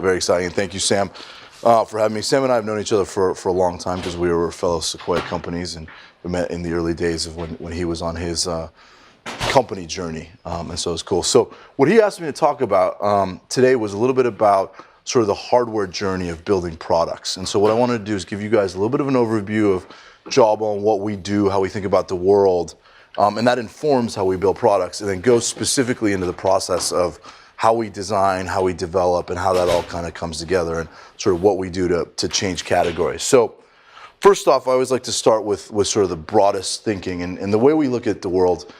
very exciting. And thank you, Sam, for having me. Sam and I have known each other for a long time because we were fellow Sequoia companies, and we met in the early days of when he was on his company journey, and so it's cool. So what he asked me to talk about today was a little bit about sort of the hardware journey of building products. And so what I wanted to do is give you guys a little bit of an overview of Jawbone, what we do, how we think about the world, and that informs how we build products, and then go specifically into the process of how we design, how we develop, and how that all kind of comes together, and sort of what we do to change categories. So first off, I always like to start with sort of the broadest thinking, and the way we look at the world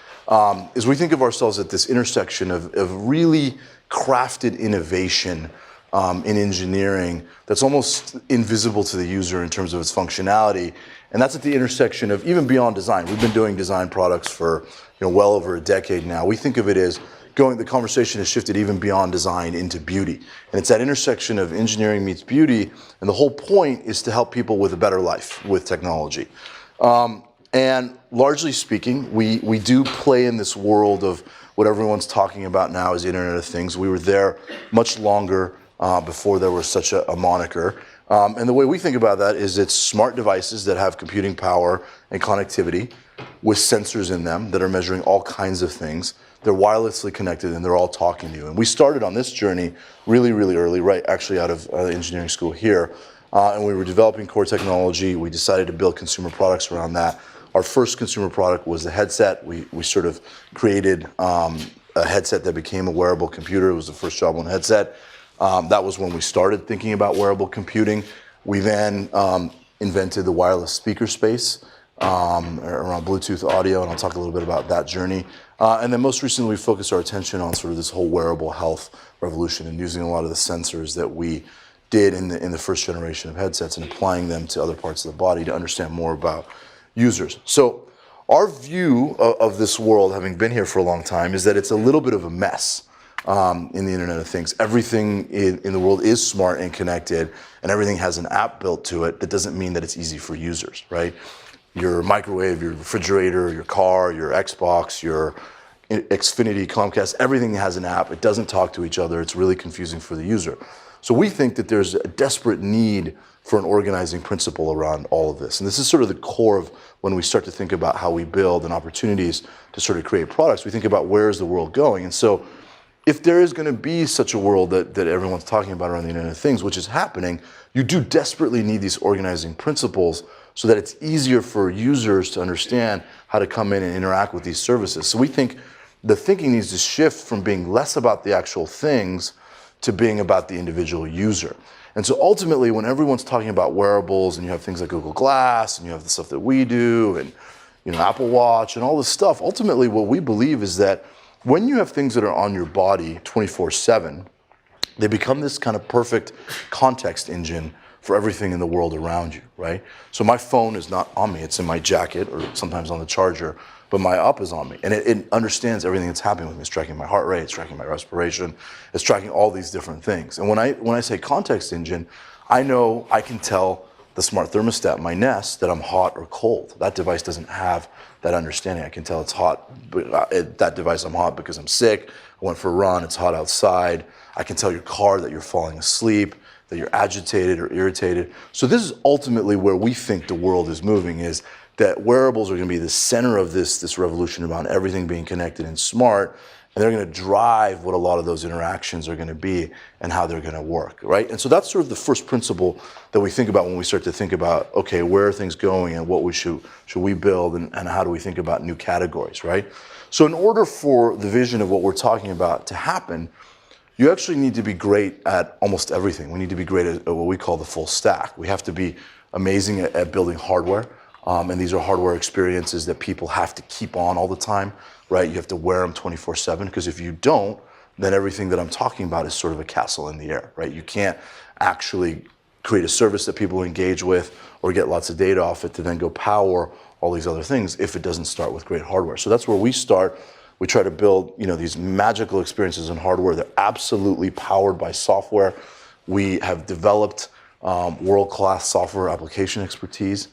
is we think of ourselves at this intersection of really crafted innovation in engineering that's almost invisible to the user in terms of its functionality, and that's at the intersection of even beyond design. We've been doing design products for well over a decade now. We think of it as the conversation has shifted even beyond design into beauty, and it's that intersection of engineering meets beauty, and the whole point is to help people with a better life with technology. And largely speaking, we do play in this world of what everyone's talking about now as the Internet of Things. We were there much longer before there was such a moniker. And the way we think about that is it's smart devices that have computing power and connectivity with sensors in them that are measuring all kinds of things. They're wirelessly connected and they're all talking to you. And we started on this journey really, really early, right actually out of engineering school here. And we were developing core technology. We decided to build consumer products around that. Our first consumer product was the headset. We sort of created a headset that became a wearable computer. It was the first Jawbone headset. That was when we started thinking about wearable computing. We then invented the wireless speaker space around Bluetooth audio, and I'll talk a little bit about that journey. And then most recently, we focused our attention on sort of this whole wearable health revolution and using a lot of the sensors that we did in the first generation of headsets and applying them to other parts of the body to understand more about users. So our view of this world, having been here for a long time, is that it's a little bit of a mess in the Internet of Things. Everything in the world is smart and connected, and everything has an app built to it. That doesn't mean that it's easy for users, right? Your microwave, your refrigerator, your car, your Xbox, your Xfinity, Comcast, everything has an app. It doesn't talk to each other. It's really confusing for the user. So we think that there's a desperate need for an organizing principle around all of this. And this is sort of the core of when we start to think about how we build and opportunities to sort of create products. We think about where is the world going. And so if there is going to be such a world that everyone's talking about around the Internet of Things, which is happening, you do desperately need these organizing principles so that it's easier for users to understand how to come in and interact with these services. So we think the thinking needs to shift from being less about the actual things to being about the individual user. And so ultimately, when everyone's talking about wearables, and you have things like Google Glass, and you have the stuff that we do, and Apple Watch, and all this stuff, ultimately what we believe is that when you have things that are on your body 24/7, they become this kind of perfect context engine for everything in the world around you, right? So my phone is not on me, it's in my jacket or sometimes on the charger, but my app is on me, and it understands everything that's happening with me. It's tracking my heart rate, it's tracking my respiration, it's tracking all these different things. And when I say context engine, I know I can tell the smart thermostat, my Nest, that I'm hot or cold. That device doesn't have that understanding. I can tell it's hot, that device I'm hot because I'm sick, I went for a run, it's hot outside. I can tell your car that you're falling asleep, that you're agitated or irritated. So this is ultimately where we think the world is moving, is that wearables are going to be the center of this revolution around everything being connected and smart, and they're going to drive what a lot of those interactions are going to be and how they're going to work, right? And so that's sort of the first principle that we think about when we start to think about, okay, where are things going and what should we build, and how do we think about new categories, right? So in order for the vision of what we're talking about to happen, you actually need to be great at almost everything. We need to be great at what we call the full stack. We have to be amazing at building hardware. And these are hardware experiences that people have to keep on all the time, right? You have to wear them 24/7, because if you don't, then everything that I'm talking about is sort of a castle in the air, right? You can't actually create a service that people engage with or get lots of data off it to then go power all these other things if it doesn't start with great hardware. So that's where we start. We try to build, these magical experiences in hardware. They're absolutely powered by software. We have developed world-class software application expertise.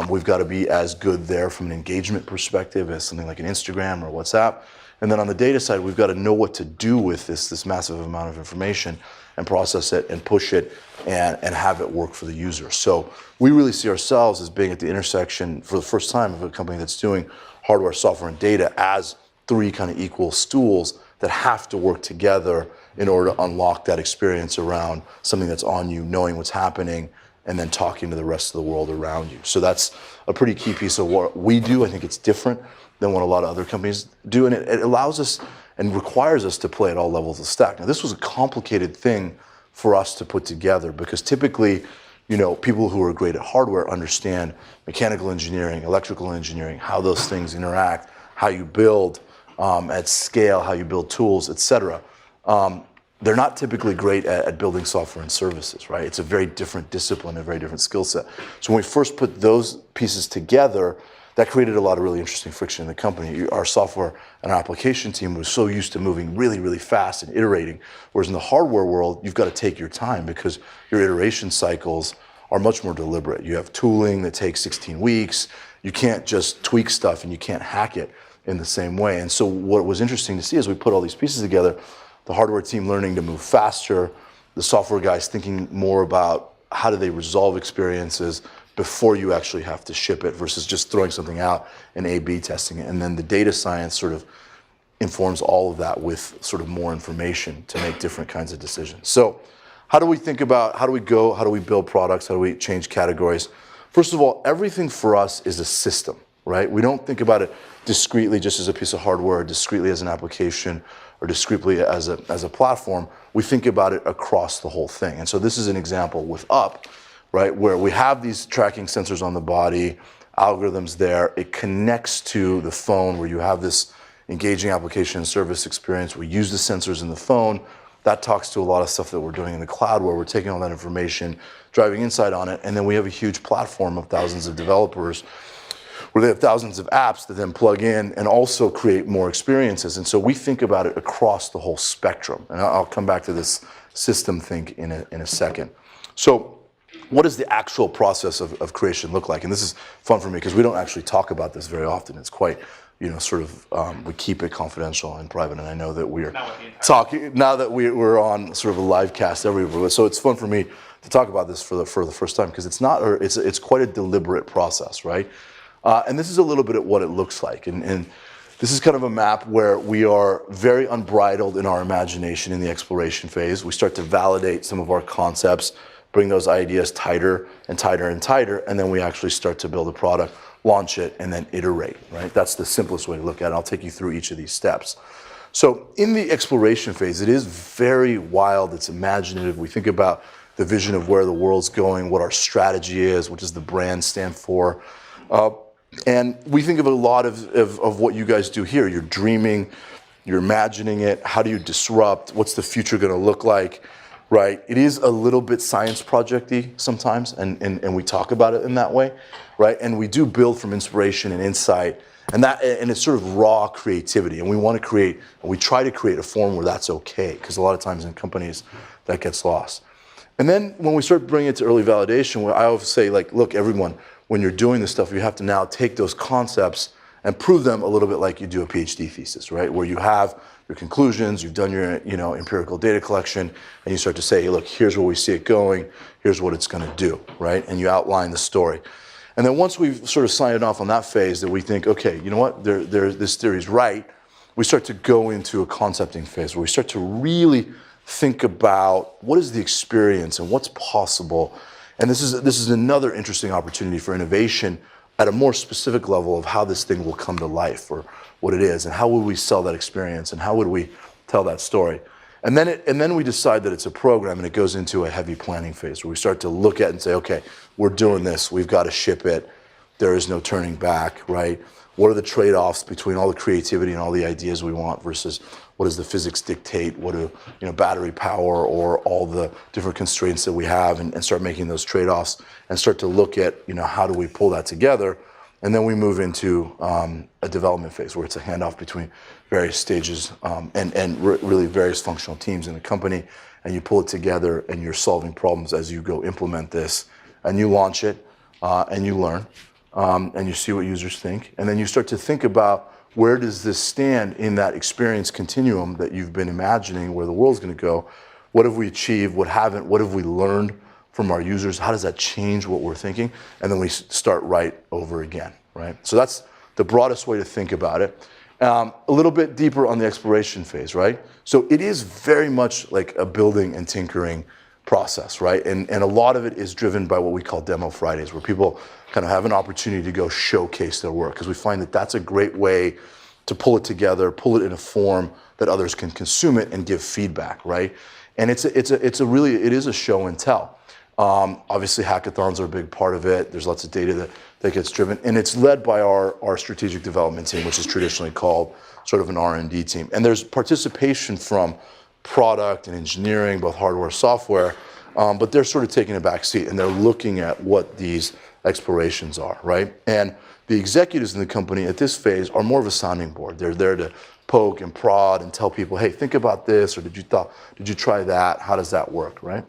We've got to be as good there from an engagement perspective as something like an Instagram or WhatsApp. And then on the data side, we've got to know what to do with this massive amount of information. and process it and push it and have it work for the user. So we really see ourselves as being at the intersection for the first time of a company that's doing hardware, software, and data as three kind of equal stools that have to work together in order to unlock that experience around something that's on you, knowing what's happening, and then talking to the rest of the world around you. So that's a pretty key piece of what we do. I think it's different than what a lot of other companies do, and it allows us and requires us to play at all levels of the stack. Now, this was a complicated thing for us to put together because typically, people who are great at hardware understand mechanical engineering, electrical engineering, how those things interact, how you build at scale, how you build tools, et cetera. They're not typically great at building software and services, right? It's a very different discipline, a very different skill set. So when we first put those pieces together, that created a lot of really interesting friction in the company. Our software and application team was so used to moving really, really fast and iterating, whereas in the hardware world, you've got to take your time because your iteration cycles are much more deliberate. You have tooling that takes 16 weeks. You can't just tweak stuff and you can't hack it in the same way. And so what was interesting to see as we put all these pieces together, the hardware team learning to move faster, the software guys thinking more about how do they resolve experiences before you actually have to ship it versus just throwing something out and A/B testing it. And then the data science sort of informs all of that with sort of more information to make different kinds of decisions. So how do we think about, how do we build products, how do we change categories? First of all, everything for us is a system, right? We don't think about it discretely just as a piece of hardware, or discretely as an application, or discretely as a platform. We think about it across the whole thing. And so this is an example with Up, right, where we have these tracking sensors on the body, algorithms there. It connects to the phone where you have this engaging application and service experience. We use the sensors in the phone. That talks to a lot of stuff that we're doing in the cloud where we're taking all that information, driving insight on it, and then we have a huge platform of thousands of developers where they have thousands of apps that then plug in and also create more experiences. And so we think about it across the whole spectrum. And I'll come back to this system think in a second. So what does the actual process of creation look like? And this is fun for me because we don't actually talk about this very often. It's quite, we keep it confidential and private. And I know that we're talking, now that we're on sort of a live cast everywhere. So it's fun for me to talk about this for the first time because it's quite a deliberate process, right? And this is a little bit at what it looks like. And this is kind of a map where we are very unbridled in our imagination in the exploration phase. We start to validate some of our concepts, bring those ideas tighter and tighter and tighter, and then we actually start to build a product, launch it, and then iterate, right? That's the simplest way to look at it. I'll take you through each of these steps. So in the exploration phase, it is very wild, it's imaginative. We think about the vision of where the world's going, what our strategy is, what does the brand stand for. And we think of a lot of what you guys do here. You're dreaming, you're imagining it. How do you disrupt? What's the future going to look like? Right? It is a little bit science project-y sometimes, and we talk about it in that way, right? And we do build from inspiration and insight, and it's sort of raw creativity. And we want to create, and we try to create a form where that's okay, because a lot of times in companies that gets lost. And then when we start bringing it to early validation, I always say, like, look, everyone, when you're doing this stuff, you have to now take those concepts and prove them a little bit like you do a PhD thesis, right? Where you have your conclusions, you've done your empirical data collection, and you start to say, hey, look, here's where we see it going, here's what it's going to do, right? And you outline the story. And then once we've sort of signed off on that phase, that we think, okay, you know what, this theory's right, we start to go into a concepting phase where we start to really think about what is the experience and what's possible. And this is another interesting opportunity for innovation at a more specific level of how this thing will come to life or what it is and how would we sell that experience and how would we tell that story. And then we decide that it's a program and it goes into a heavy planning phase where we start to look at and say, okay, we're doing this, we've got to ship it, there is no turning back, right? What are the trade-offs between all the creativity and all the ideas we want versus what does the physics dictate, what do battery power or all the different constraints that we have and start making those trade-offs and start to look at how do we pull that together. And then we move into a development phase where it's a handoff between various stages and really various functional teams in the company, and you pull it together and you're solving problems as you go implement this, and you launch it and you learn and you see what users think, and then you start to think about where does this stand in that experience continuum that you've been imagining where the world's going to go What have we achieved? What haven't? What have we learned from our users? How does that change what we're thinking? And then we start right over again, right? So that's the broadest way to think about it. A little bit deeper on the exploration phase, right? So it is very much like a building and tinkering process, right? And a lot of it is driven by what we call Demo Fridays, where people kind of have an opportunity to go showcase their work, because we find that that's a great way to pull it together, pull it in a form that others can consume it and give feedback, right? And it is a show and tell. Obviously, hackathons are a big part of it. There's lots of data that gets driven, and it's led by our strategic development team, which is traditionally called sort of an R&D team. And there's participation from product and engineering, both hardware, software, but they're sort of taking a back seat, and they're looking at what these explorations are, right? And the executives in the company at this phase are more of a sounding board. They're there to poke and prod and tell people, hey, think about this, or did you try that? How does that work, right?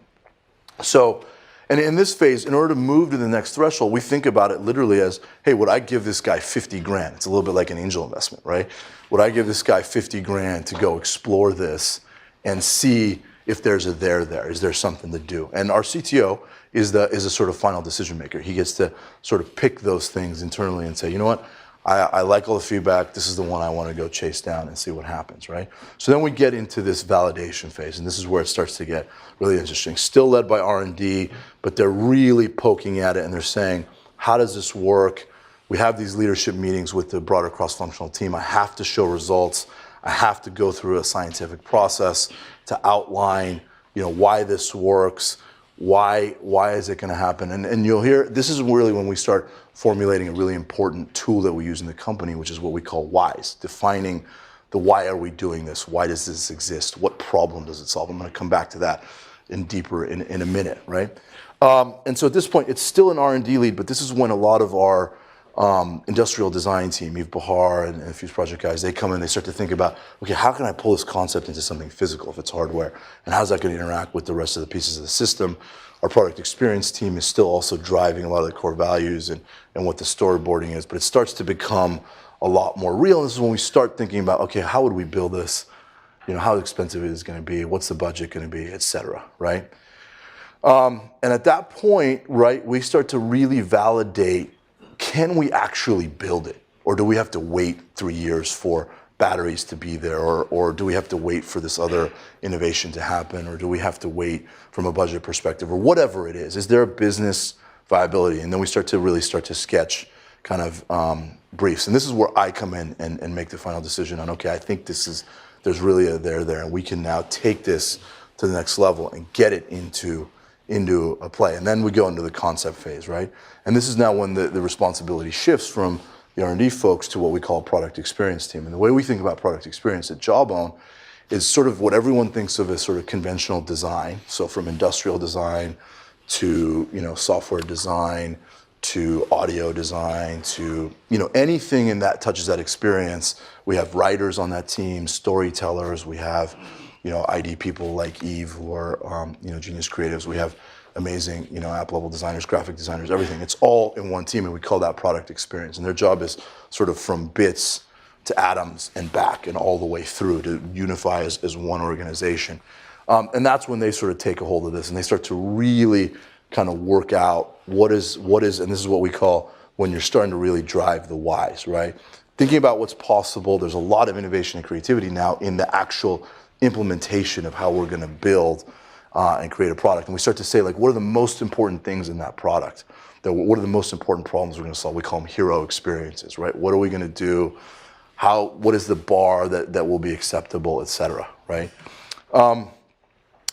So, and in this phase, in order to move to the next threshold, we think about it literally as, hey, would I give this guy 50 grand? It's a little bit like an angel investment, right? Would I give this guy 50 grand to go explore this and see if there's a there? Is there something to do? And our CTO is a sort of final decision maker. He gets to sort of pick those things internally and say, you know what? I like all the feedback. This is the one I want to go chase down and see what happens, right? So then we get into this validation phase, and this is where it starts to get really interesting. Still led by R&D, but they're really poking at it, and they're saying, how does this work? We have these leadership meetings with the broader cross-functional team. I have to show results. I have to go through a scientific process to outline, why this works. Why is it going to happen? And you'll hear, this is really when we start formulating a really important tool that we use in the company, which is what we call whys, defining the why are we doing this? Why does this exist? What problem does it solve? I'm going to come back to that deeper in a minute, right? And so at this point, it's still an R&D lead, but this is when a lot of our industrial design team, Yves Bahar and a few project guys, they come in, they start to think about, okay, how can I pull this concept into something physical if it's hardware? And how's that going to interact with the rest of the pieces of the system? Our product experience team is still also driving a lot of the core values and what the storyboarding is, but it starts to become a lot more real. And this is when we start thinking about, okay, how would we build this? How expensive it is going to be? What's the budget going to be, et cetera, right? And at that point, right, we start to really validate, can we actually build it? Or do we have to wait 3 years for batteries to be there? Or do we have to wait for this other innovation to happen? Or do we have to wait from a budget perspective? Or whatever it is. Is there a business viability? And then we start to sketch kind of briefs. And this is where I come in and make the final decision on, okay, I think there's really a there, and we can now take this to the next level and get it into a play. And then we go into the concept phase, right? And this is now when the responsibility shifts from the R&D folks to what we call product experience team. And the way we think about product experience at Jawbone is sort of what everyone thinks of as sort of conventional design. So from industrial design to, software design to audio design to, anything in that touches that experience. We have writers on that team, storytellers. We have, ID people like Eve who are, genius creatives. We have amazing, app level designers, graphic designers, everything. It's all in one team, and we call that product experience. And their job is sort of from bits to atoms and back and all the way through to unify as one organization. And that's when they sort of take a hold of this and they start to really kind of work out what is, and this is what we call when you're starting to really drive the whys, right? Thinking about what's possible. There's a lot of innovation and creativity now in the actual implementation of how we're going to build and create a product. And we start to say, like, what are the most important things in that product? What are the most important problems we're going to solve? We call them hero experiences, right? What are we going to do? What is the bar that will be acceptable, et cetera, right? And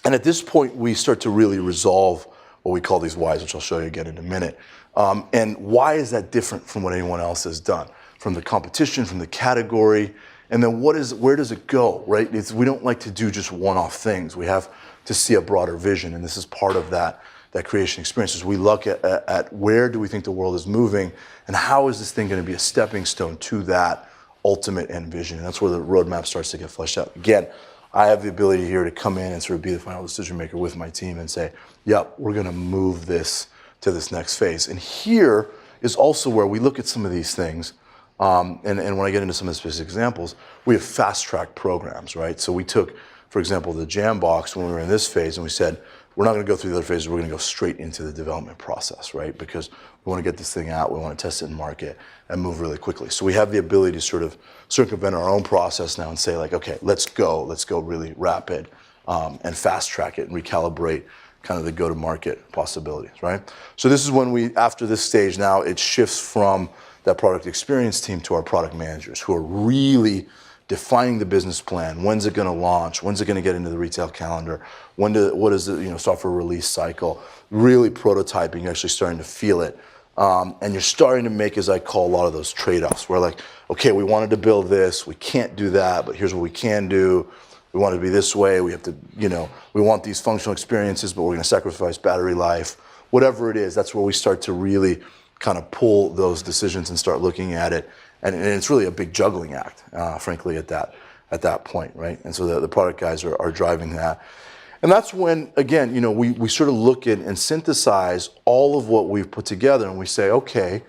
at this point, we start to really resolve what we call these whys, which I'll show you again in a minute. And why is that different from what anyone else has done? From the competition, from the category, and then where does it go, right? We don't like to do just one-off things. We have to see a broader vision, and this is part of that creation experience. Is we look at where do we think the world is moving, and how is this thing going to be a stepping stone to that ultimate end vision? And that's where the roadmap starts to get fleshed out. Again, I have the ability here to come in and sort of be the final decision maker with my team and say, yep, we're going to move this to this next phase. And here is also where we look at some of these things. And when I get into some of the specific examples, we have fast track programs, right? So we took for example, the Jambox, when we were in this phase, and we said, we're not going to go through the other phases, we're going to go straight into the development process, right? Because we want to get this thing out, we want to test it in market, and move really quickly. So we have the ability to sort of circumvent our own process now and say, like, okay, let's go really rapid, and fast track it and recalibrate kind of the go-to-market possibilities, right? So this is when we, after this stage now, it shifts from that product experience team to our product managers, who are really defining the business plan. When's it going to launch? When's it going to get into the retail calendar? What is the software release cycle? Really prototyping, actually starting to feel it. And you're starting to make, as I call, a lot of those trade-offs. We're like, okay, we wanted to build this, we can't do that, but here's what we can do. We want it to be this way. We have to, we want these functional experiences, but we're going to sacrifice battery life. Whatever it is, that's where we start to really kind of pull those decisions and start looking at it. And it's really a big juggling act, frankly, at that point, right? And so the product guys are driving that. And that's when, again, we sort of look at and synthesize all of what we've put together, and we say, okay,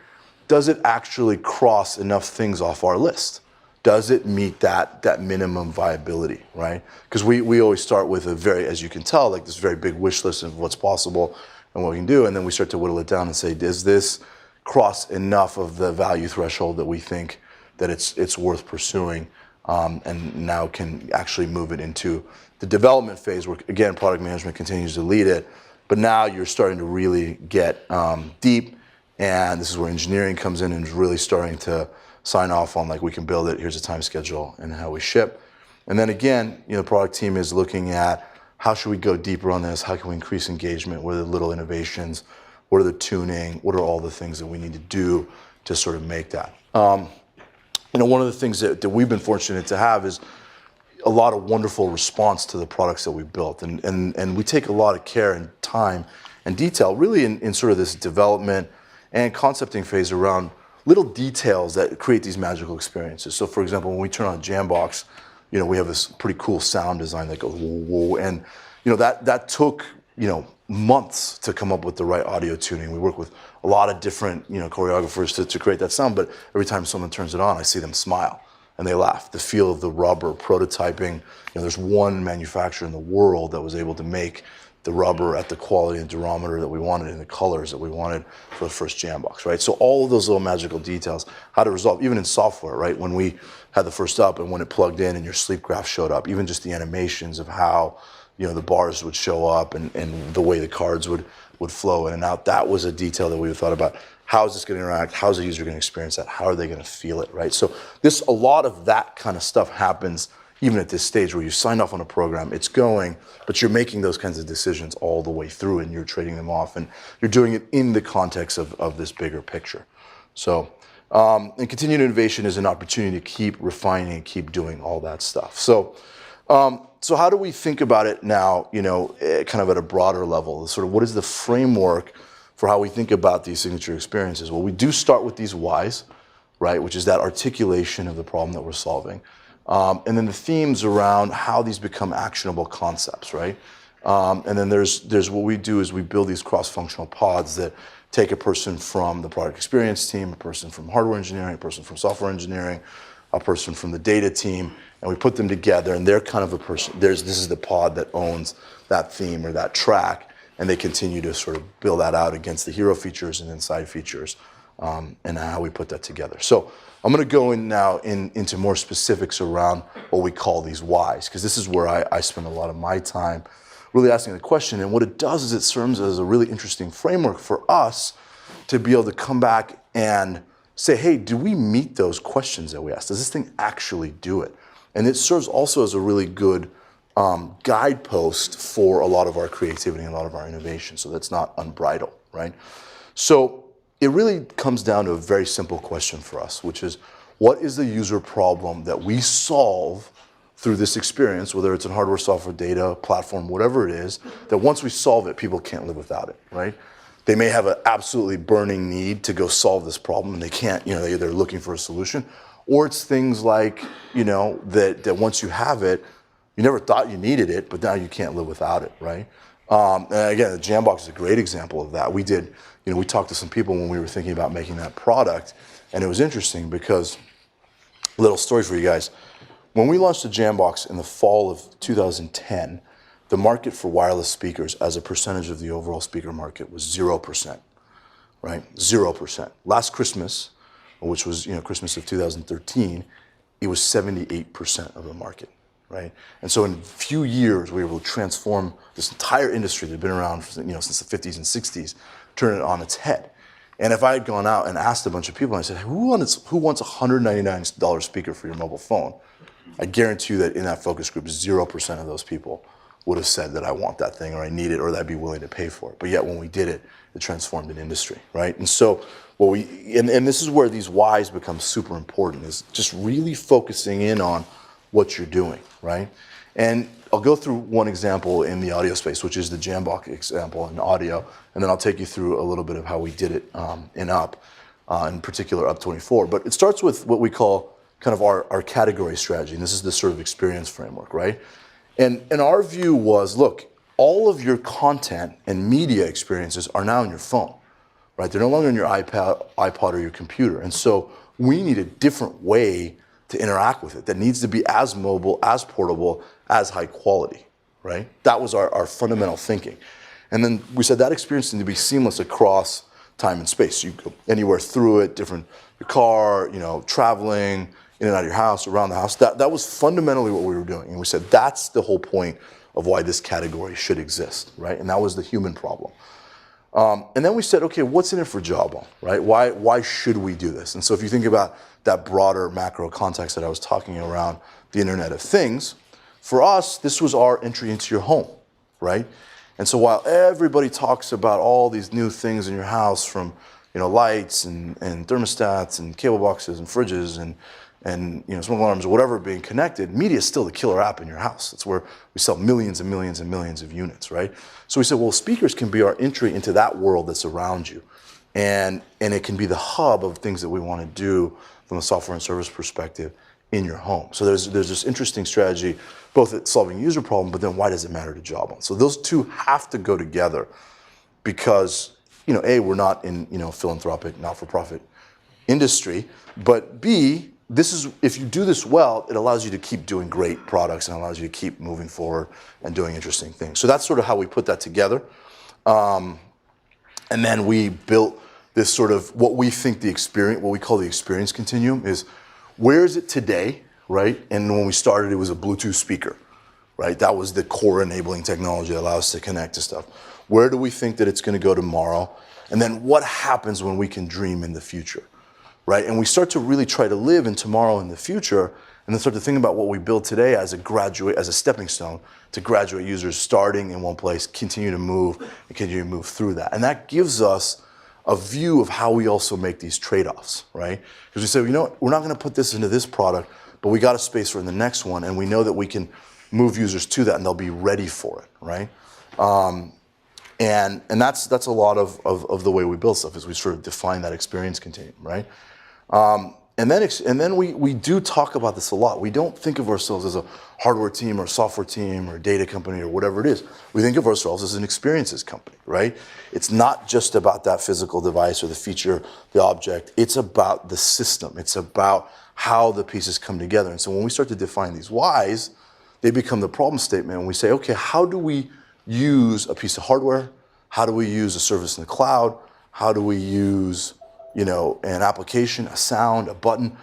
does it actually cross enough things off our list? Does it meet that minimum viability, right? Because we always start with a very, as you can tell, like this very big wish list of what's possible and what we can do, and then we start to whittle it down and say, does this cross enough of the value threshold that we think that it's worth pursuing, and now can actually move it into the development phase where, again, product management continues to lead it, but now you're starting to really get deep, and this is where engineering comes in and is really starting to sign off on, like, we can build it, here's a time schedule and how we ship. And then again, the product team is looking at how should we go deeper on this, how can we increase engagement, what are the little innovations, what are the tuning, what are all the things that we need to do to sort of make that. One of the things that we've been fortunate to have is a lot of wonderful response to the products that we built. And we take a lot of care and time and detail really in sort of this development and concepting phase around little details that create these magical experiences. So for example, when we turn on Jambox, we have this pretty cool sound design that goes whoa, whoa, and that took months to come up with the right audio tuning. We work with a lot of different choreographers to create that sound, but every time someone turns it on, I see them smile and they laugh. The feel of the rubber, prototyping. There's one manufacturer in the world that was able to make the rubber at the quality and durometer that we wanted and the colors that we wanted for the first Jambox, right? So all of those little magical details, how to resolve, even in software, right? When we had the first up and when it plugged in and your sleep graph showed up, even just the animations of how the bars would show up and the way the cards would flow in and out, that was a detail that we thought about. How is this going to interact? How is the user going to experience that? How are they going to feel it, right? So a lot of that kind of stuff happens even at this stage where you sign off on a program, it's going, but you're making those kinds of decisions all the way through and you're trading them off and you're doing it in the context of this bigger picture. So, and continued innovation is an opportunity to keep refining and keep doing all that stuff. So how do we think about it now, kind of at a broader level? Sort of what is the framework for how we think about these signature experiences? Well, we do start with these whys, right, which is that articulation of the problem that we're solving. And then the themes around how these become actionable concepts, right? And then there's what we do is we build these cross-functional pods that take a person from the product experience team, a person from hardware engineering, a person from software engineering, a person from the data team, and we put them together, and they're kind of a person. This is the pod that owns that theme or that track, and they continue to sort of build that out against the hero features and inside features, and how we put that together. So I'm going to go in now into more specifics around what we call these whys, because this is where I spend a lot of my time really asking the question. And what it does is it serves as a really interesting framework for us to be able to come back and say, hey, do we meet those questions that we asked? Does this thing actually do it? And it serves also as a really good guidepost for a lot of our creativity and a lot of our innovation, so that's not unbridled, right? So it really comes down to a very simple question for us, which is, what is the user problem that we solve through this experience, whether it's in hardware, software, data, platform, whatever it is, that once we solve it, people can't live without it, right? They may have an absolutely burning need to go solve this problem and they can't, they're looking for a solution. Or it's things like, that once you have it, you never thought you needed it, but now you can't live without it, right? And again, the Jambox is a great example of that. We talked to some people when we were thinking about making that product, and it was interesting because, little story for you guys, When we launched the Jambox in the fall of 2010, the market for wireless speakers as a percentage of the overall speaker market was 0%, right? 0%. Last Christmas, which was Christmas of 2013, it was 78% of the market, right? And so in a few years, we were able to transform this entire industry that had been around since the 50s and 60s, turn it on its head. And if I had gone out and asked a bunch of people, and I said, who wants a $199 speaker for your mobile phone? I guarantee you that in that focus group, 0% of those people would have said that I want that thing, or I need it, or that I'd be willing to pay for it. But yet when we did it, it transformed an industry, right? And so and this is where these whys become super important, is just really focusing in on what you're doing, right? And I'll go through one example in the audio space, which is the Jambox example in audio, and then I'll take you through a little bit of how we did it in Up, in particular Up 24. But it starts with what we call kind of our category strategy, and this is the sort of experience framework, right? And our view was, look, all of your content and media experiences are now on your phone, right? They're no longer on your iPod or your computer. And so we need a different way to interact with it that needs to be as mobile, as portable, as high quality, right? That was our fundamental thinking. And then we said that experience needs to be seamless across time and space. You go anywhere through it, your car, traveling, in and out of your house, around the house. That was fundamentally what we were doing. And we said that's the whole point of why this category should exist, right? And that was the human problem. And then we said, okay, what's in it for Jawbone, right? Why should we do this? And so if you think about that broader macro context that I was talking around the Internet of Things, for us, this was our entry into your home, right? And so while everybody talks about all these new things in your house, from lights and thermostats and cable boxes and fridges and smoke alarms or whatever being connected, media is still the killer app in your house. It's where we sell millions and millions and millions of units, right? So we said, well, speakers can be our entry into that world that's around you. And it can be the hub of things that we want to do from a software and service perspective in your home. So there's this interesting strategy, both at solving a user problem, but then why does it matter to Jawbone? So those two have to go together because, A, we're not in, philanthropic, not-for-profit industry, but B, if you do this well, it allows you to keep doing great products and allows you to keep moving forward and doing interesting things. So that's sort of how we put that together. And then we built this sort of what we call the experience continuum is, where is it today, right? And when we started, it was a Bluetooth speaker, right? That was the core enabling technology that allows us to connect to stuff. Where do we think that it's going to go tomorrow? And then what happens when we can dream in the future? Right? And we start to really try to live in tomorrow and the future, and then start to think about what we build today as a stepping stone to graduate users starting in one place, continue to move through that. And that gives us a view of how we also make these trade-offs, right? Because we say, we're not going to put this into this product, but we got a space for in the next one, and we know that we can move users to that, and they'll be ready for it, right? And that's a lot of the way we build stuff, is we sort of define that experience continuum, right? And then we do talk about this a lot. We don't think of ourselves as a hardware team or a software team or a data company or whatever it is. We think of ourselves as an experiences company, right? It's not just about that physical device or the feature, the object. It's about the system. It's about how the pieces come together. And so when we start to define these whys, they become the problem statement. And we say, okay, how do we use a piece of hardware? How do we use a service in the cloud? How do we use an application, a sound, a button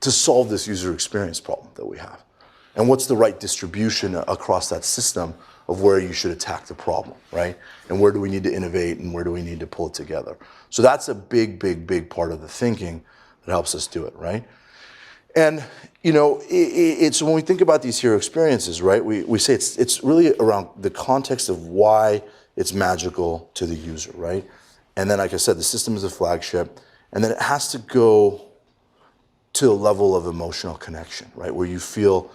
to solve this user experience problem that we have? And what's the right distribution across that system of where you should attack the problem, right? And where do we need to innovate and where do we need to pull it together? So that's a big, big, big part of the thinking that helps us do it, right? And, it's when we think about these hero experiences, right, we say it's really around the context of why it's magical to the user, right? And then, like I said, the system is a flagship. And then it has to go to a level of emotional connection, right? Where you feel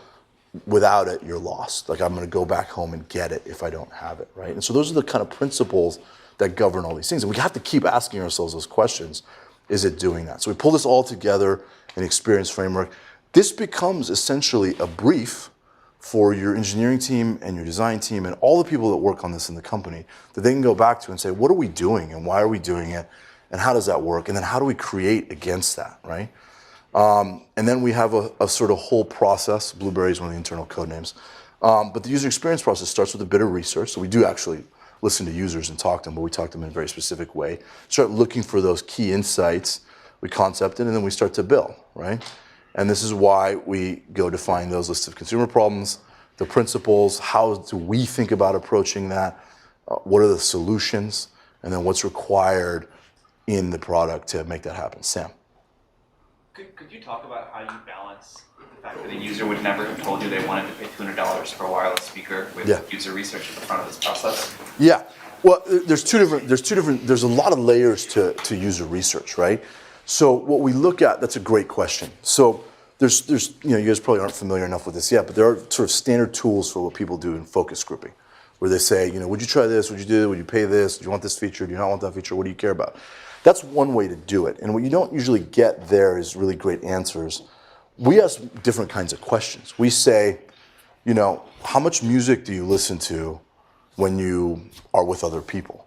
without it, you're lost. Like, I'm going to go back home and get it if I don't have it, right? And so those are the kind of principles that govern all these things. And we have to keep asking ourselves those questions. Is it doing that? So we pull this all together in experience framework. This becomes essentially a brief for your engineering team and your design team and all the people that work on this in the company, that they can go back to and say, what are we doing and why are we doing it? And how does that work? And then how do we create against that, right? And then we have a sort of whole process. Blueberry is one of the internal code names. But the user experience process starts with a bit of research. So we do actually listen to users and talk to them, but we talk to them in a very specific way. Start looking for those key insights. We concept it, and then we start to build, right? And this is why we go define those lists of consumer problems, the principles, how do we think about approaching that, what are the solutions, and then what's required in the product to make that happen. Sam. Could you talk about how you balance the fact that a user would never have told you they wanted to pay $200 for a wireless speaker with user research at the front of this process? Yeah. Well, there's a lot of layers to user research, right? So what we look at, that's a great question. So there's you guys probably aren't familiar enough with this yet, but there are sort of standard tools for what people do in focus grouping, where they say, would you try this? Would you do it? Would you pay this? Do you want this feature? Do you not want that feature? What do you care about? That's one way to do it. And what you don't usually get there is really great answers. We ask different kinds of questions. We say, how much music do you listen to when you are with other people?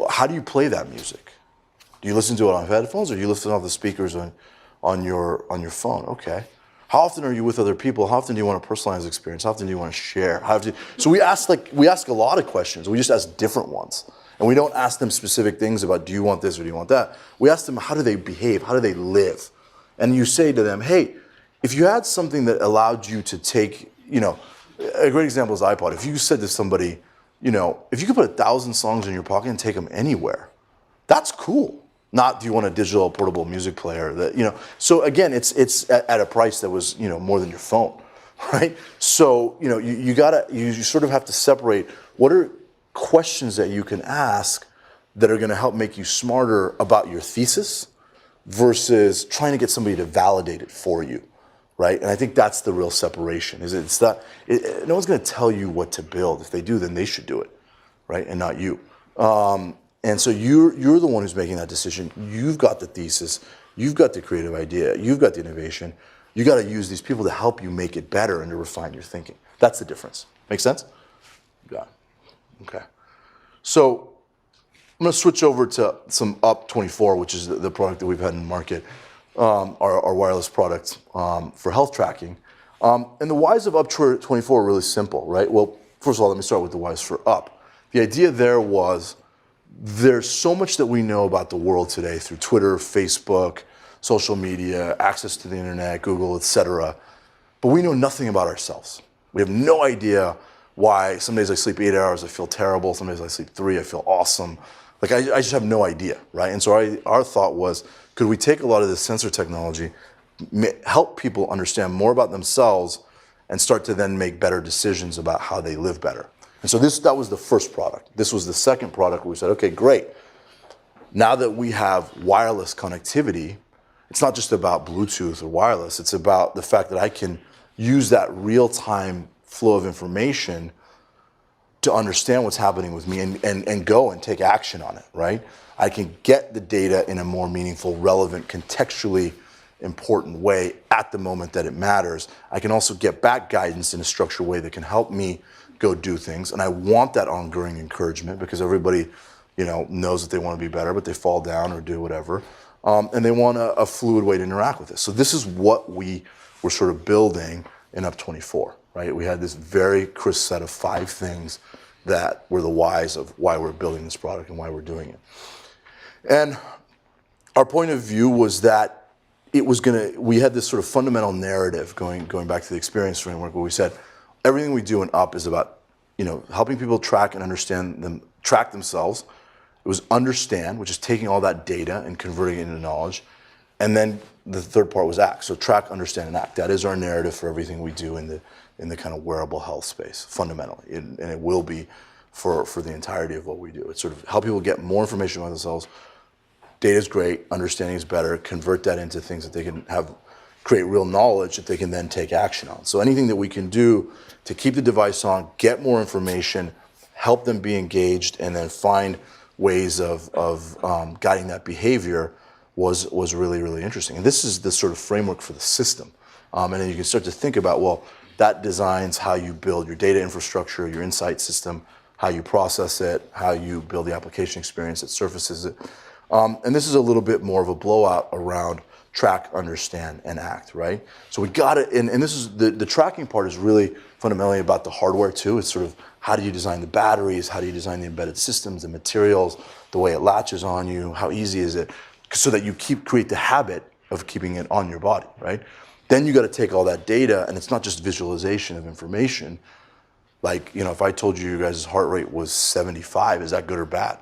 How do you play that music? Do you listen to it on headphones, or do you listen off the speakers on your phone? Okay. How often are you with other people? How often do you want a personalized experience? How often do you want to share? So we ask a lot of questions. We just ask different ones. And we don't ask them specific things about, do you want this or do you want that? We ask them, how do they behave? How do they live? And you say to them, hey, if you had something that allowed you to take, a great example is iPod. If you said to somebody, if you could put 1,000 songs in your pocket and take them anywhere, that's cool. Not, do you want a digital portable music player that, so again, it's at a price that was, more than your phone, right? So, you sort of have to separate what are questions that you can ask that are going to help make you smarter about your thesis versus trying to get somebody to validate it for you, right? And I think that's the real separation. No one's going to tell you what to build. If they do, then they should do it, right? And not you. And so you're the one who's making that decision. You've got the thesis. You've got the creative idea. You've got the innovation. You got to use these people to help you make it better and to refine your thinking. That's the difference. Make sense? Got it. Okay. So I'm going to switch over to some UP24, which is the product that we've had in the market, our wireless product for health tracking. And the whys of UP24 are really simple, right? Well, first of all, let me start with the whys for UP. The idea there was there's so much that we know about the world today through Twitter, Facebook, social media, access to the internet, Google, etc. But we know nothing about ourselves. We have no idea why some days I sleep 8 hours, I feel terrible. Some days I sleep 3, I feel awesome. I just have no idea, right? And so our thought was, could we take a lot of this sensor technology, help people understand more about themselves, and start to then make better decisions about how they live better? And so that was the first product. This was the second product where we said, okay, great. Now that we have wireless connectivity, it's not just about Bluetooth or wireless. It's about the fact that I can use that real-time flow of information to understand what's happening with me and go and take action on it, right? I can get the data in a more meaningful, relevant, contextually important way at the moment that it matters. I can also get back guidance in a structured way that can help me go do things. And I want that ongoing encouragement because everybody, knows that they want to be better, but they fall down or do whatever. And they want a fluid way to interact with this. So this is what we were sort of building in UP24. Right? We had this very crisp set of 5 things that were the whys of why we're building this product and why we're doing it. And our point of view was that we had this sort of fundamental narrative going back to the experience framework where we said everything we do in UP is about, helping people track and track themselves. It was understand, which is taking all that data and converting it into knowledge. And then the third part was act. So track, understand, and act. That is our narrative for everything we do in the kind of wearable health space, fundamentally. And it will be for the entirety of what we do. It's sort of help people get more information about themselves. Data is great, understanding is better, convert that into things that they can create real knowledge that they can then take action on. So anything that we can do to keep the device on, get more information, help them be engaged, and then find ways of guiding that behavior was really, really interesting. And this is the sort of framework for the system. And then you can start to think about, well, that designs how you build your data infrastructure, your insight system, how you process it, how you build the application experience that surfaces it. And this is a little bit more of a blowout around track, understand, and act, right? So we got it, and this is the tracking part is really fundamentally about the hardware too. It's sort of how do you design the batteries, how do you design the embedded systems, the materials, the way it latches on you, how easy is it, so that you create the habit of keeping it on your body, right? Then you got to take all that data, and it's not just visualization of information. Like, if I told you guys' heart rate was 75, is that good or bad?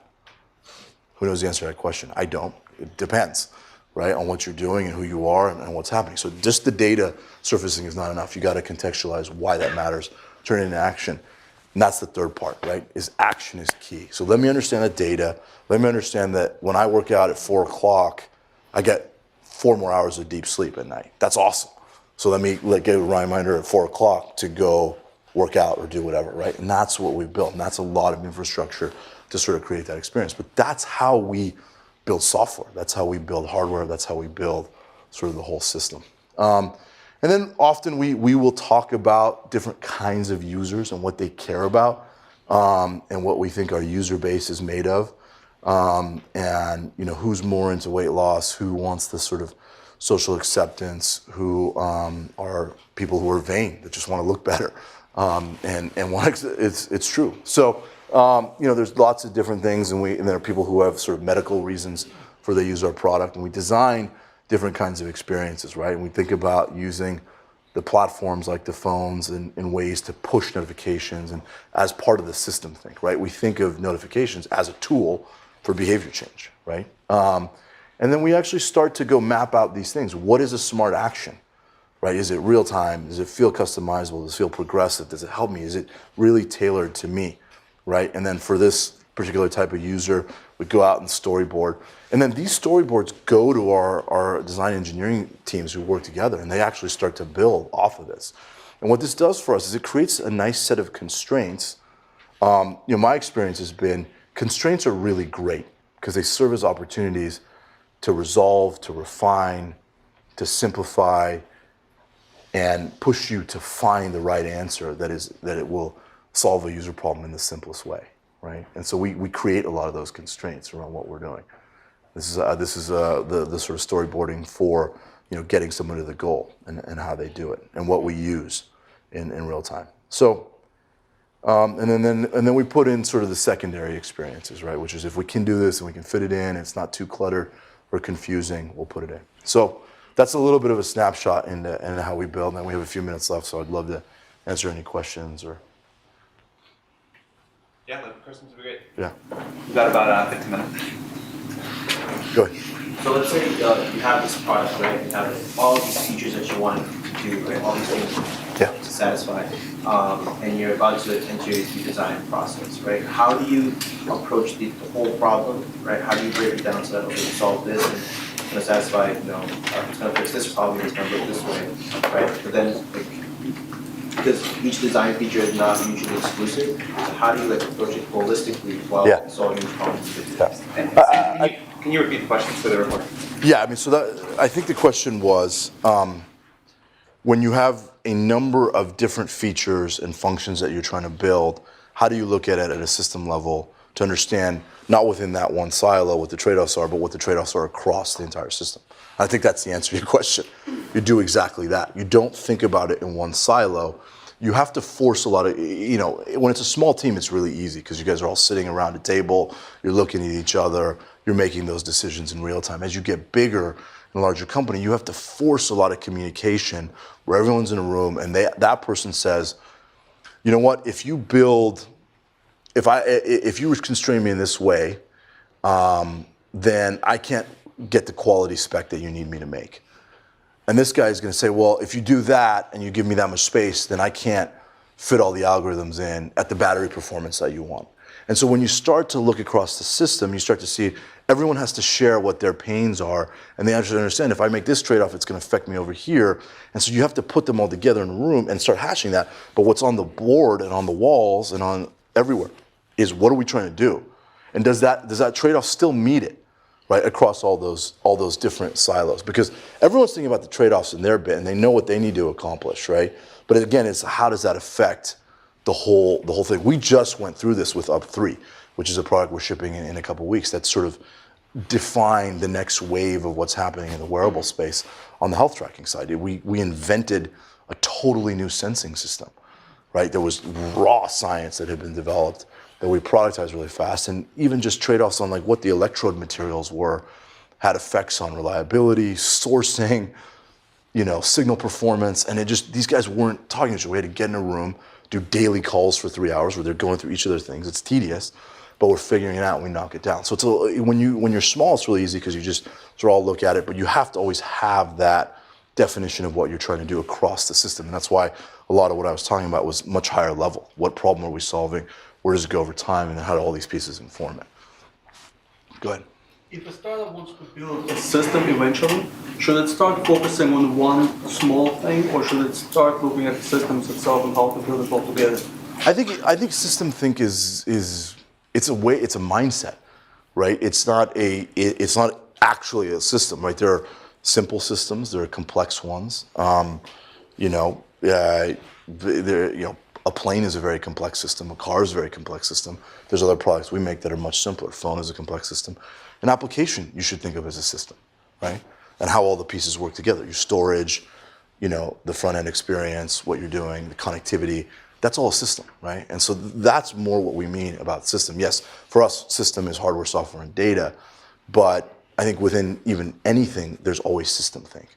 Who knows the answer to that question? I don't. It depends, right, on what you're doing and who you are and what's happening. So just the data surfacing is not enough. You got to contextualize why that matters, turn it into action. And that's the third part, right, is action is key. So let me understand the data. Let me understand that when I work out at 4 o'clock, I get 4 more hours of deep sleep at night. That's awesome. So let me get a reminder at 4 o'clock to go work out or do whatever, right? And that's what we've built. And that's a lot of infrastructure to sort of create that experience. But that's how we build software. That's how we build hardware. That's how we build sort of the whole system. And then often we will talk about different kinds of users and what they care about, and what we think our user base is made of. And who's more into weight loss, who wants this sort of social acceptance, who are people who are vain, that just want to look better. And it's true. So, there's lots of different things, and there are people who have sort of medical reasons for they use our product, and we design different kinds of experiences, right? And we think about using the platforms like the phones in ways to push notifications and as part of the system think, right? We think of notifications as a tool for behavior change, right? And then we actually start to go map out these things. What is a smart action, right? Is it real time? Does it feel customizable? Does it feel progressive? Does it help me? Is it really tailored to me, right? And then for this particular type of user, we go out and storyboard. And then these storyboards go to our design engineering teams who work together, and they actually start to build off of this. And what this does for us is it creates a nice set of constraints. My experience has been constraints are really great because they serve as opportunities to resolve, to refine, to simplify, and push you to find the right answer that it will solve a user problem in the simplest way, right? And so we create a lot of those constraints around what we're doing. This is the sort of storyboarding for getting someone to the goal and how they do it and what we use in real time. So and then we put in sort of the secondary experiences, right? Which is if we can do this and we can fit it in, it's not too cluttered or confusing, we'll put it in. So that's a little bit of a snapshot into how we build. And we have a few minutes left, so I'd love to answer any questions or. Yeah, the questions would be great. Yeah. We've got about 15 minutes. Go ahead. So let's say you have this product, right? You have all of these features that you want to do, right? All these things to satisfy, and you're about to enter the design process, right? How do you approach the whole problem, right? How do you break it down so that, okay, solve this and it's going to satisfy, it's going to fix this problem, it's going to look this way, right? But then, because each design feature is not mutually exclusive, so how do you approach it holistically while solving the problems? And can you repeat the questions for the recording? Yeah, I mean, I think the question was, when you have a number of different features and functions that you're trying to build, how do you look at it at a system level to understand, not within that one silo what the trade-offs are, but what the trade-offs are across the entire system? I think that's the answer to your question. You do exactly that. You don't think about it in one silo. You have to force a lot of, when it's a small team, it's really easy because you guys are all sitting around a table, you're looking at each other, you're making those decisions in real time. As you get bigger in a larger company, you have to force a lot of communication where everyone's in a room and that person says, you know what, if you constrain me in this way, then I can't get the quality spec that you need me to make. And this guy is going to say, well, if you do that and you give me that much space, then I can't fit all the algorithms in at the battery performance that you want. And so when you start to look across the system, you start to see everyone has to share what their pains are, and they actually understand if I make this trade-off, it's going to affect me over here. And so you have to put them all together in a room and start hashing that. But what's on the board and on the walls and on everywhere is what are we trying to do? And does that trade-off still meet it, right, across all those different silos? Because everyone's thinking about the trade-offs in their bit, and they know what they need to accomplish, right? But again, it's how does that affect the whole thing? We just went through this with Up3, which is a product we're shipping in a couple of weeks. That's sort of define the next wave of what's happening in the wearable space on the health tracking side. We invented a totally new sensing system, right? There was raw science that had been developed that we productized really fast, and even just trade-offs on like what the electrode materials were had effects on reliability, sourcing, signal performance, and these guys weren't talking to each other. We had to get in a room, do daily calls for 3 hours where they're going through each of their things. It's tedious, but we're figuring it out and we knock it down. So when you're small, it's really easy because you just sort of all look at it, but you have to always have that definition of what you're trying to do across the system. And that's why a lot of what I was talking about was much higher level. What problem are we solving? Where does it go over time? And then how do all these pieces inform it? Go ahead. If a startup wants to build a system eventually, should it start focusing on one small thing, or should it start looking at the systems itself and how to build it all together? I think system think is it's a mindset, right? It's not actually a system, right? There are simple systems, there are complex ones. A plane is a very complex system. A car is a very complex system. There's other products we make that are much simpler. Phone is a complex system. An application you should think of as a system, right? And how all the pieces work together. Your storage, the front end experience, what you're doing, the connectivity. That's all a system, right? And so that's more what we mean about system. Yes, for us, system is hardware, software, and data. But I think within even anything, there's always system think.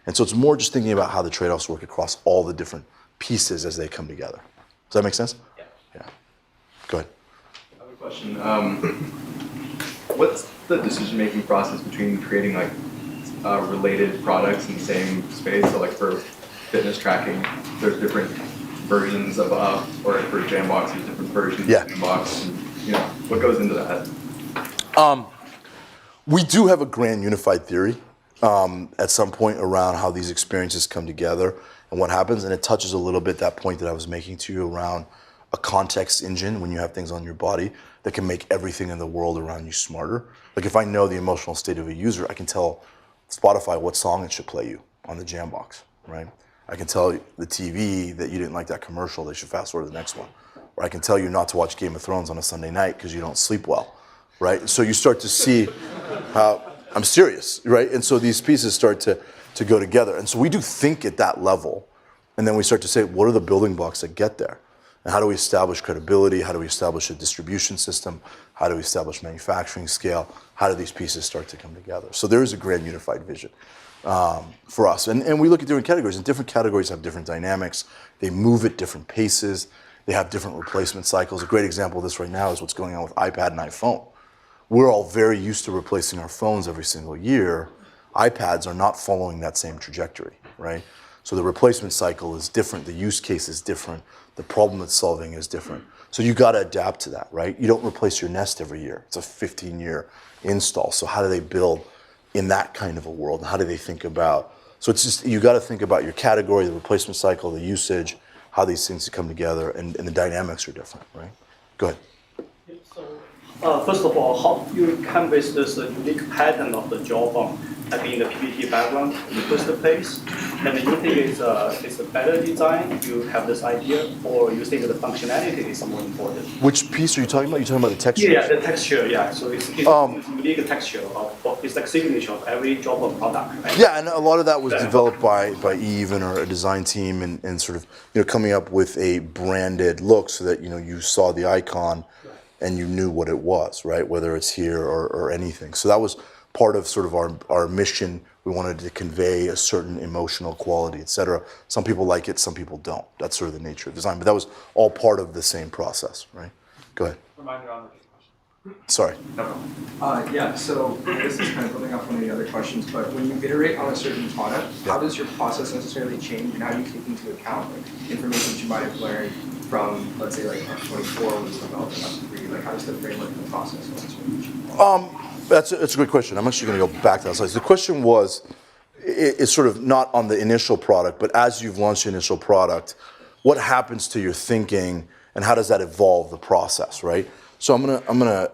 And so it's more just thinking about how the trade-offs work across all the different pieces as they come together. Does that make sense? Yeah. Go ahead. I have a question. What's the decision-making process between creating like related products in the same space? So like for fitness tracking, there's different versions of or for Jambox, there's different versions of Jambox. And, what goes into that? We do have a grand unified theory at some point around how these experiences come together and what happens, and it touches a little bit that point that I was making to you around a context engine when you have things on your body that can make everything in the world around you smarter. Like if I know the emotional state of a user, I can tell Spotify what song it should play you on the Jambox, right? I can tell the TV that you didn't like that commercial, they should fast forward to the next one. Or I can tell you not to watch Game of Thrones on a Sunday night because you don't sleep well, right? So you start to see how, I'm serious, right? And so these pieces start to go together. And so we do think at that level, and then we start to say, what are the building blocks that get there? And how do we establish credibility? How do we establish a distribution system? How do we establish manufacturing scale? How do these pieces start to come together? So there is a grand unified vision for us. And we look at different categories, and different categories have different dynamics. They move at different paces. They have different replacement cycles. A great example of this right now is what's going on with iPad and iPhone. We're all very used to replacing our phones every single year. iPads are not following that same trajectory, right? So the replacement cycle is different, the use case is different, the problem it's solving is different. So you gotta adapt to that, right? You don't replace your Nest every year. It's a 15-year install. So how do they build in that kind of a world? How do they think about, so it's just, you gotta think about your category, the replacement cycle, the usage, how these things come together, and the dynamics are different, right? Go ahead. So, first of all, how you canvas this unique pattern of the jawbone, like in the PPT background in the first place, and you think it's a better design, you have this idea, or you think the functionality is more important? Which piece are you talking about? You're talking about the texture? Yeah, the texture, yeah. So it's unique texture it's like signature of every jawbone product, right? Yeah, and a lot of that was developed by Eve and our design team, and sort of coming up with a branded look so that you saw the icon and you knew what it was, right? Whether it's here or anything. So that was part of sort of our mission. We wanted to convey a certain emotional quality, et cetera. Some people like it, some people don't. That's sort of the nature of design. But that was all part of the same process, right? Go ahead. Reminder on the question. Sorry. No problem. Yeah, so this is kind of building up one of the other questions, but when you iterate on a certain product, how does your process necessarily change, and how do you take into account information that you might have learned from, let's say, like F24 was developed in F3? Like, how does the framework and the process necessarily change? That's a great question. I'm actually going to go back to that slide. The question was, it's sort of not on the initial product, but as you've launched the initial product, what happens to your thinking, and how does that evolve the process, right? So I'm gonna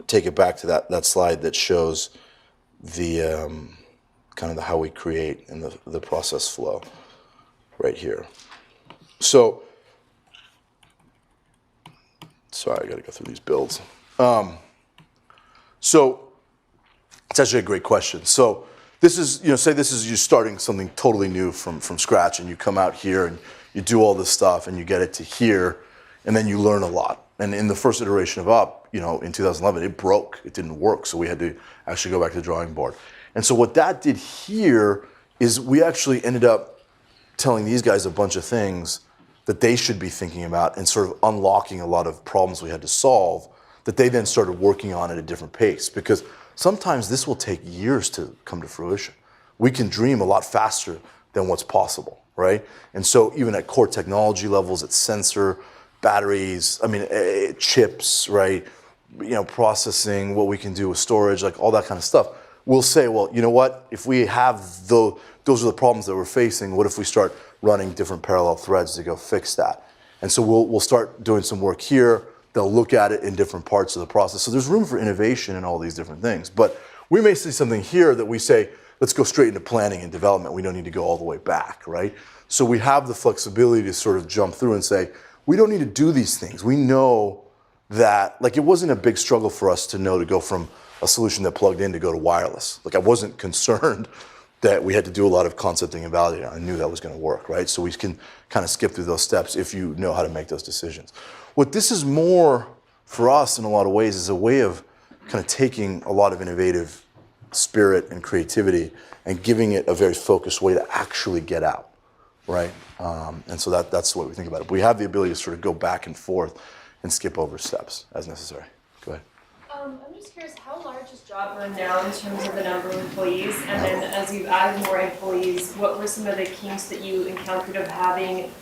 take it back to that slide that shows the kind of the how we create and the process flow right here. So, sorry, I got to go through these builds. So It's actually a great question. So this is, say this is you starting something totally new from scratch, and you come out here and you do all this stuff and you get it to here, and then you learn a lot. And in the first iteration of Up, in 2011, it broke. It didn't work, so we had to actually go back to the drawing board. And so what that did here is we actually ended up telling these guys a bunch of things that they should be thinking about and sort of unlocking a lot of problems we had to solve that they then started working on at a different pace. Because sometimes this will take years to come to fruition. We can dream a lot faster than what's possible, right? And so even at core technology levels, at sensor, batteries, chips, right? Processing, what we can do with storage, like all that kind of stuff. We'll say, well, you know what? If we have those are the problems that we're facing, what if we start running different parallel threads to go fix that? And so we'll start doing some work here. They'll look at it in different parts of the process. So there's room for innovation in all these different things. But we may see something here that we say, let's go straight into planning and development. We don't need to go all the way back, right? So we have the flexibility to sort of jump through and say, we don't need to do these things. We know that, it wasn't a big struggle for us to know to go from a solution that plugged in to go to wireless. I wasn't concerned that we had to do a lot of concepting and validating. I knew that was going to work, right? So we can kind of skip through those steps if you know how to make those decisions. What this is more for us in a lot of ways is a way of kind of taking a lot of innovative spirit and creativity and giving it a very focused way to actually get out, right? And so that's the way we think about it. We have the ability to sort of go back and forth and skip over steps as necessary. Go ahead. I'm just curious, how large is Jawbone now in terms of the number of employees? And then as you add more employees, what were some of the kinks that you encountered of having,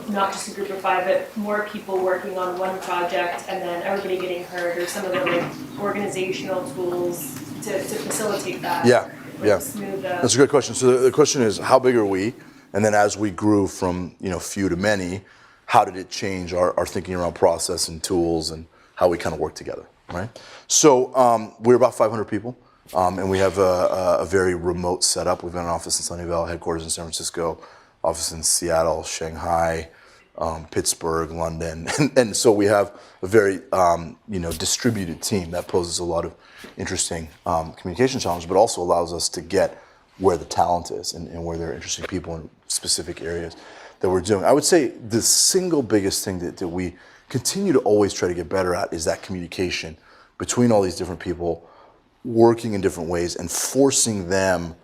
not just a group of 5, but more people working on one project and then everybody getting heard, or some of the organizational tools to facilitate that? Yeah. Smooth, That's a good question. So the question is, how big are we? And then as we grew from few to many, how did it change our thinking around process and tools and how we kind of work together, right? So we're about 500 people, and we have a very remote setup. We've got an office in Sunnyvale, headquarters in San Francisco, office in Seattle, Shanghai, Pittsburgh, London, and so we have a very distributed team that poses a lot of interesting communication challenges, but also allows us to get where the talent is and where there are interesting people in specific areas that we're doing. I would say the single biggest thing that we continue to always try to get better at is that communication between all these different people working in different ways and forcing them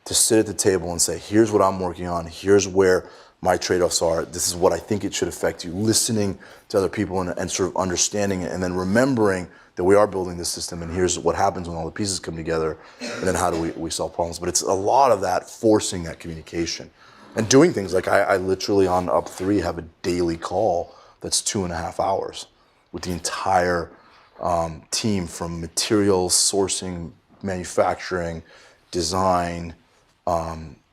to sit at the table and say, here's what I'm working on, here's where my trade-offs are, this is what I think it should affect you, listening to other people and sort of understanding it, and then remembering that we are building this system and here's what happens when all the pieces come together, and then how do we solve problems. But it's a lot of that, forcing that communication and doing things like I literally on Up 3 have a daily call that's 2.5 hours with the entire team, from materials, sourcing, manufacturing, design,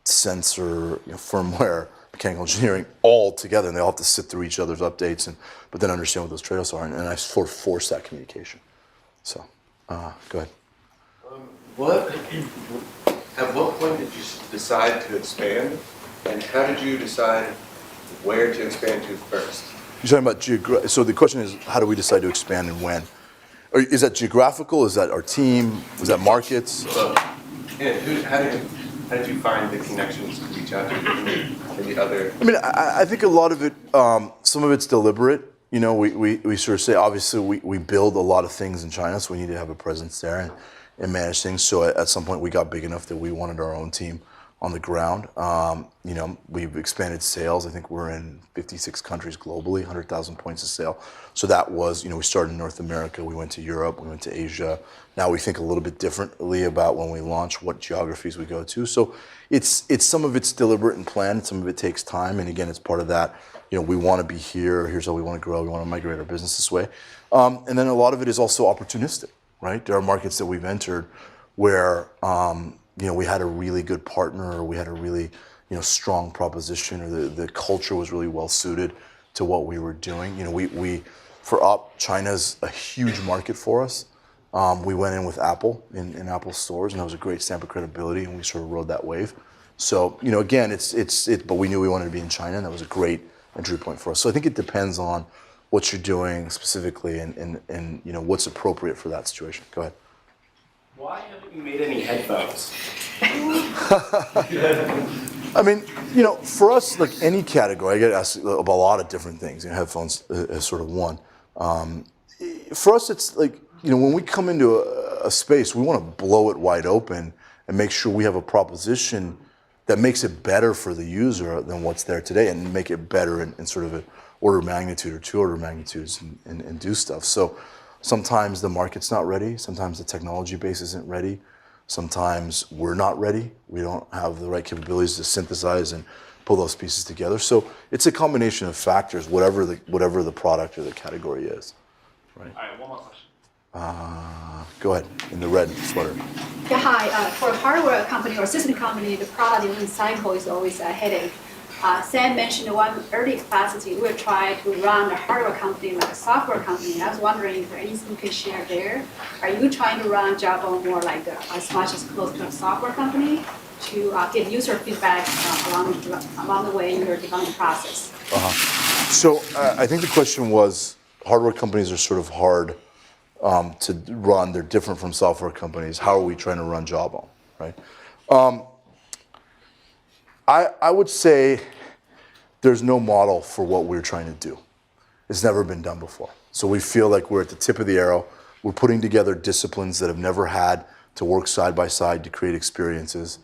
sensor, firmware, mechanical engineering, all together, and they all have to sit through each other's updates, but then understand what those trade-offs are, and I sort of force that communication. So, go ahead. At what point did you decide to expand, and how did you decide where to expand to first? You're talking about so the question is, how do we decide to expand and when? Or is that geographical? Is that our team? Is that markets? And how did you find the connections to reach out to the other? I think a lot of it, some of it's deliberate. We sort of say, obviously, we build a lot of things in China, so we need to have a presence there and manage things. So at some point, we got big enough that we wanted our own team on the ground. We've expanded sales. I think we're in 56 countries globally, 100,000 points of sale. So that was, we started in North America, we went to Europe, we went to Asia. Now we think a little bit differently about when we launch, what geographies we go to. So it's some of it's deliberate and planned, some of it takes time. And again, it's part of that, we want to be here, here's how we want to grow, we want to migrate our business this way. And then a lot of it is also opportunistic, right? There are markets that we've entered where, we had a really good partner, or we had a really, strong proposition, or the culture was really well suited to what we were doing. For Up, China's a huge market for us. We went in with Apple in Apple stores, and that was a great stamp of credibility, and we sort of rode that wave. So, again, but we knew we wanted to be in China, and that was a great entry point for us. So I think it depends on what you're doing specifically and what's appropriate for that situation. Go ahead. Why haven't you made any headphones? I mean, for us, like any category, I get asked about a lot of different things. Headphones is sort of one. For us, it's like, when we come into a space, we want to blow it wide open and make sure we have a proposition that makes it better for the user than what's there today, and make it better in sort of an order of magnitude or 2 order of magnitudes and do stuff. So sometimes the market's not ready. Sometimes the technology base isn't ready. Sometimes we're not ready. We don't have the right capabilities to synthesize and pull those pieces together. So it's a combination of factors, whatever the product or the category is. Right. All right, one more question. Go ahead, in the red sweater. Yeah, hi. For a hardware company or system company, the product development cycle is always a headache. Sam mentioned one early capacity. We'll try to run a hardware company like a software company. I was wondering if there anything you can share there. Are you trying to run Jawbone more like as much as close to a software company to get user feedback along the way in your development process? So I think the question was, hardware companies are sort of hard to run. They're different from software companies. How are we trying to run Jawbone, right? I would say there's no model for what we're trying to do. It's never been done before. So we feel like we're at the tip of the arrow. We're putting together disciplines that have never had to work side by side to create experiences.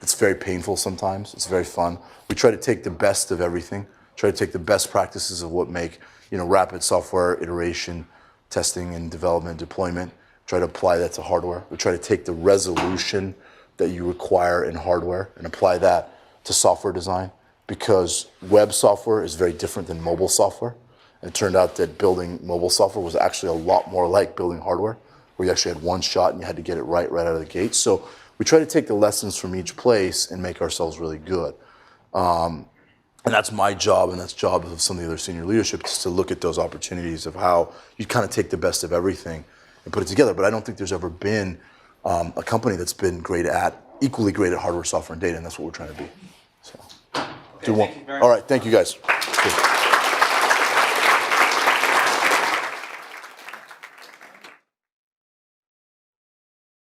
It's very painful sometimes. It's very fun. We try to take the best of everything, try to take the best practices of what make rapid software iteration, testing and development, deployment, try to apply that to hardware. We try to take the resolution that you require in hardware and apply that to software design, because web software is very different than mobile software. And it turned out that building mobile software was actually a lot more like building hardware, where you actually had one shot and you had to get it right out of the gate. So we try to take the lessons from each place and make ourselves really good. And that's my job, and that's the job of some of the other senior leadership, is to look at those opportunities of how you kind of take the best of everything and put it together. But I don't think there's ever been a company that's been equally great at hardware, software, and data, and that's what we're trying to be. So, Okay, thank you very all much. right, thank you guys. Good.